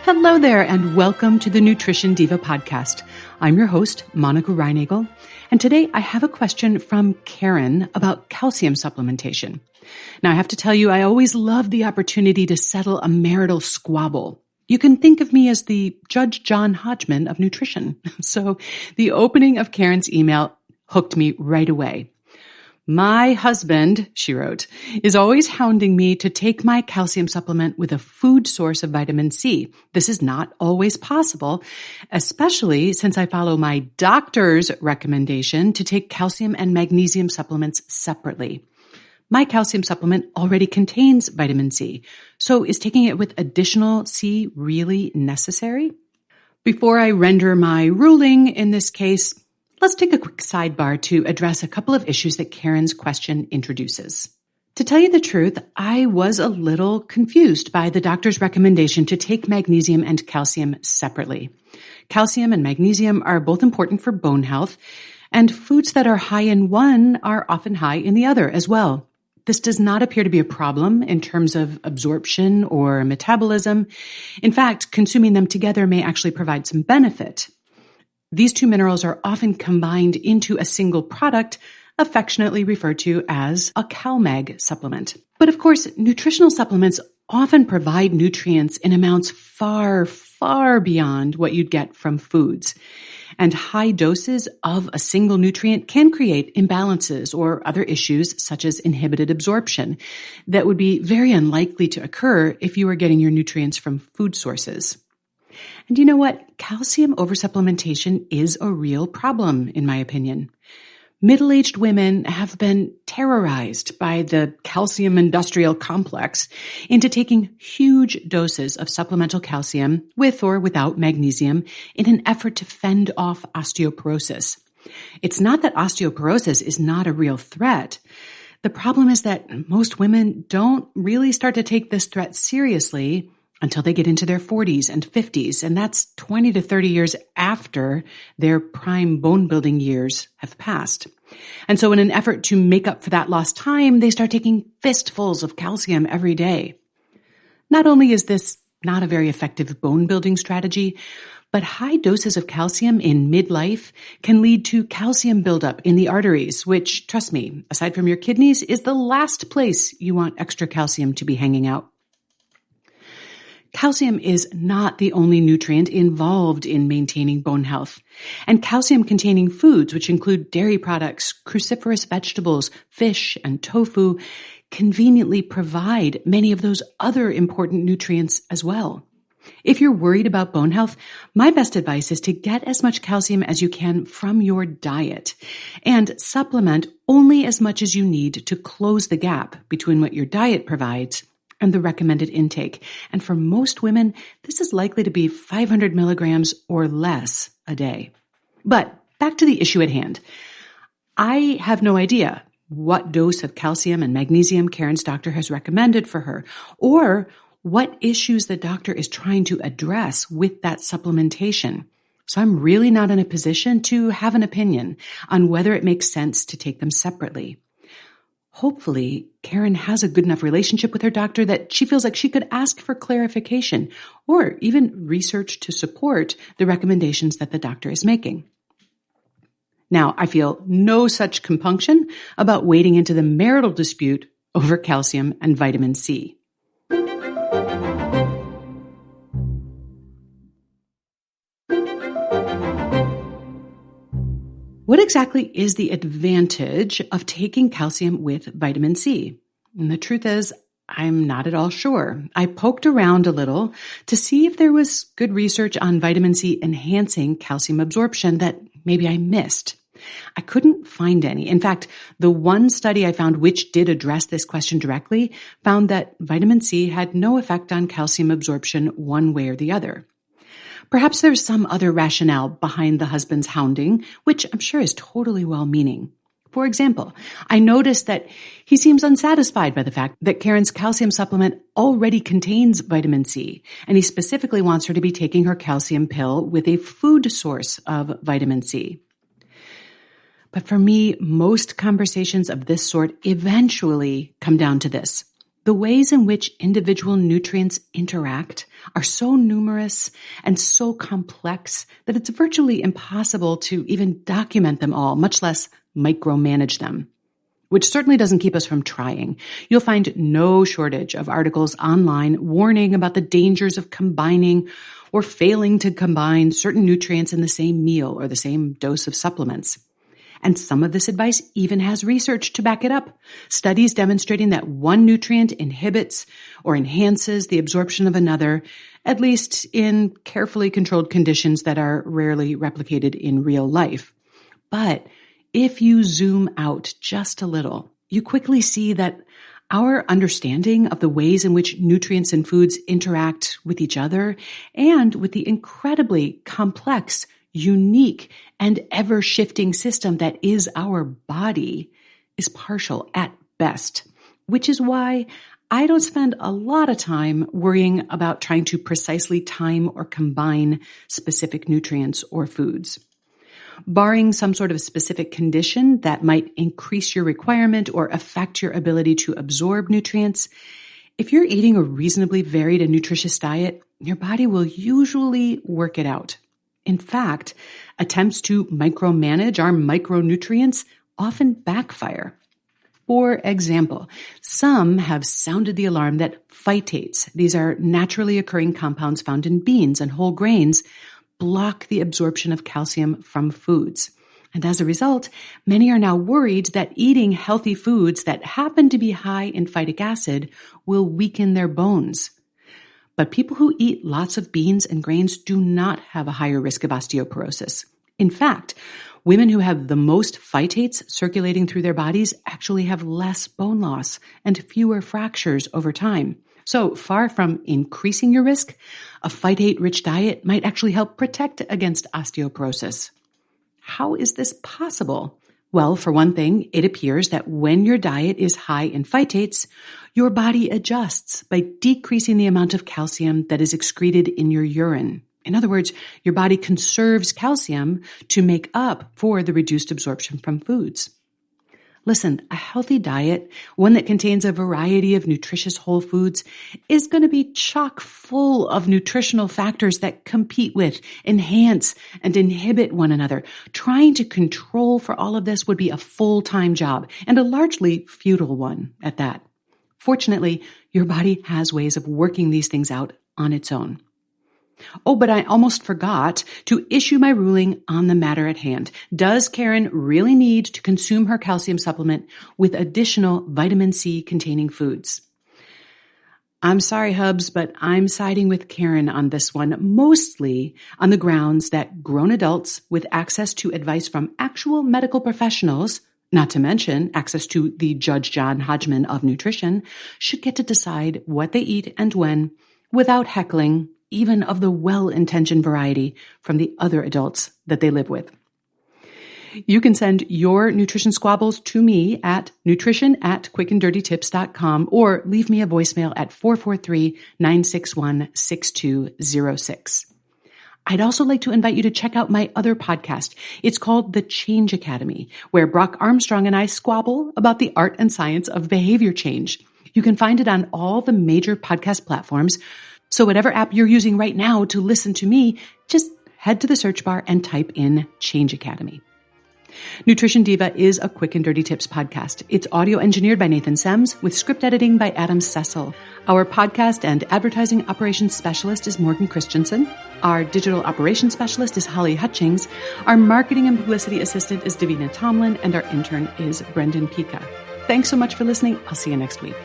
Hello there, and welcome to the Nutrition Diva podcast. I'm your host, Monica Reinagel, and today I have a question from Karen about calcium supplementation. Now, I have to tell you, I always love the opportunity to settle a marital squabble. You can think of me as the Judge John Hodgman of nutrition. So the opening of Karen's email hooked me right away. My husband, she wrote, is always hounding me to take my calcium supplement with a food source of vitamin C. This is not always possible, especially since I follow my doctor's recommendation to take calcium and magnesium supplements separately. My calcium supplement already contains vitamin C, so is taking it with additional C really necessary? Before I render my ruling in this case, let's take a quick sidebar to address a couple of issues that Karen's question introduces. To tell you the truth, I was a little confused by the doctor's recommendation to take magnesium and calcium separately. Calcium and magnesium are both important for bone health, and foods that are high in one are often high in the other as well. This does not appear to be a problem in terms of absorption or metabolism. In fact, consuming them together may actually provide some benefit. These two minerals are often combined into a single product, affectionately referred to as a CalMag supplement. But of course, nutritional supplements often provide nutrients in amounts far, far beyond what you'd get from foods. And high doses of a single nutrient can create imbalances or other issues such as inhibited absorption that would be very unlikely to occur if you were getting your nutrients from food sources. And you know what? Calcium oversupplementation is a real problem, in my opinion. Middle-aged women have been terrorized by the calcium industrial complex into taking huge doses of supplemental calcium with or without magnesium in an effort to fend off osteoporosis. It's not that osteoporosis is not a real threat. The problem is that most women don't really start to take this threat seriously until they get into their 40s and 50s, and that's 20 to 30 years after their prime bone-building years have passed. And so in an effort to make up for that lost time, they start taking fistfuls of calcium every day. Not only is this not a very effective bone-building strategy, but high doses of calcium in midlife can lead to calcium buildup in the arteries, which, trust me, aside from your kidneys, is the last place you want extra calcium to be hanging out. Calcium is not the only nutrient involved in maintaining bone health. And calcium-containing foods, which include dairy products, cruciferous vegetables, fish, and tofu, conveniently provide many of those other important nutrients as well. If you're worried about bone health, my best advice is to get as much calcium as you can from your diet and supplement only as much as you need to close the gap between what your diet provides and the recommended intake. And for most women, this is likely to be 500 milligrams or less a day. But back to the issue at hand. I have no idea what dose of calcium and magnesium Karen's doctor has recommended for her, or what issues the doctor is trying to address with that supplementation. So I'm really not in a position to have an opinion on whether it makes sense to take them separately. Hopefully, Karen has a good enough relationship with her doctor that she feels like she could ask for clarification or even research to support the recommendations that the doctor is making. Now, I feel no such compunction about wading into the marital dispute over calcium and vitamin C. What exactly is the advantage of taking calcium with vitamin C? And the truth is, I'm not at all sure. I poked around a little to see if there was good research on vitamin C enhancing calcium absorption that maybe I missed. I couldn't find any. In fact, the one study I found which did address this question directly found that vitamin C had no effect on calcium absorption one way or the other. Perhaps there's some other rationale behind the husband's hounding, which I'm sure is totally well-meaning. For example, I noticed that he seems unsatisfied by the fact that Karen's calcium supplement already contains vitamin C, and he specifically wants her to be taking her calcium pill with a food source of vitamin C. But for me, most conversations of this sort eventually come down to this. The ways in which individual nutrients interact are so numerous and so complex that it's virtually impossible to even document them all, much less micromanage them, which certainly doesn't keep us from trying. You'll find no shortage of articles online warning about the dangers of combining or failing to combine certain nutrients in the same meal or the same dose of supplements. And some of this advice even has research to back it up. Studies demonstrating that one nutrient inhibits or enhances the absorption of another, at least in carefully controlled conditions that are rarely replicated in real life. But if you zoom out just a little, you quickly see that our understanding of the ways in which nutrients and foods interact with each other and with the incredibly complex, unique, and ever-shifting system that is our body is partial at best, which is why I don't spend a lot of time worrying about trying to precisely time or combine specific nutrients or foods. Barring some sort of specific condition that might increase your requirement or affect your ability to absorb nutrients, if you're eating a reasonably varied and nutritious diet, your body will usually work it out. In fact, attempts to micromanage our micronutrients often backfire. For example, some have sounded the alarm that phytates, these are naturally occurring compounds found in beans and whole grains, block the absorption of calcium from foods. And as a result, many are now worried that eating healthy foods that happen to be high in phytic acid will weaken their bones. But people who eat lots of beans and grains do not have a higher risk of osteoporosis. In fact, women who have the most phytates circulating through their bodies actually have less bone loss and fewer fractures over time. So far from increasing your risk, a phytate-rich diet might actually help protect against osteoporosis. How is this possible? Well, for one thing, it appears that when your diet is high in phytates, your body adjusts by decreasing the amount of calcium that is excreted in your urine. In other words, your body conserves calcium to make up for the reduced absorption from foods. Listen, a healthy diet, one that contains a variety of nutritious whole foods, is going to be chock full of nutritional factors that compete with, enhance, and inhibit one another. Trying to control for all of this would be a full-time job, and a largely futile one at that. Fortunately, your body has ways of working these things out on its own. Oh, but I almost forgot to issue my ruling on the matter at hand. Does Karen really need to consume her calcium supplement with additional vitamin C containing foods? I'm sorry, Hubs, but I'm siding with Karen on this one, mostly on the grounds that grown adults with access to advice from actual medical professionals, not to mention access to the Judge John Hodgman of nutrition, should get to decide what they eat and when without heckling even of the well-intentioned variety from the other adults that they live with. You can send your nutrition squabbles to me at nutrition@quickanddirtytips.com or leave me a voicemail at 443-961-6206. I'd also like to invite you to check out my other podcast. It's called The Change Academy, where Brock Armstrong and I squabble about the art and science of behavior change. You can find it on all the major podcast platforms. So whatever app you're using right now to listen to me, just head to the search bar and type in Change Academy. Nutrition Diva is a Quick and Dirty Tips podcast. It's audio engineered by Nathan Sems with script editing by Adam Cecil. Our podcast and advertising operations specialist is Morgan Christensen. Our digital operations specialist is Holly Hutchings. Our marketing and publicity assistant is Davina Tomlin, and our intern is Brendan Pika. Thanks so much for listening. I'll see you next week.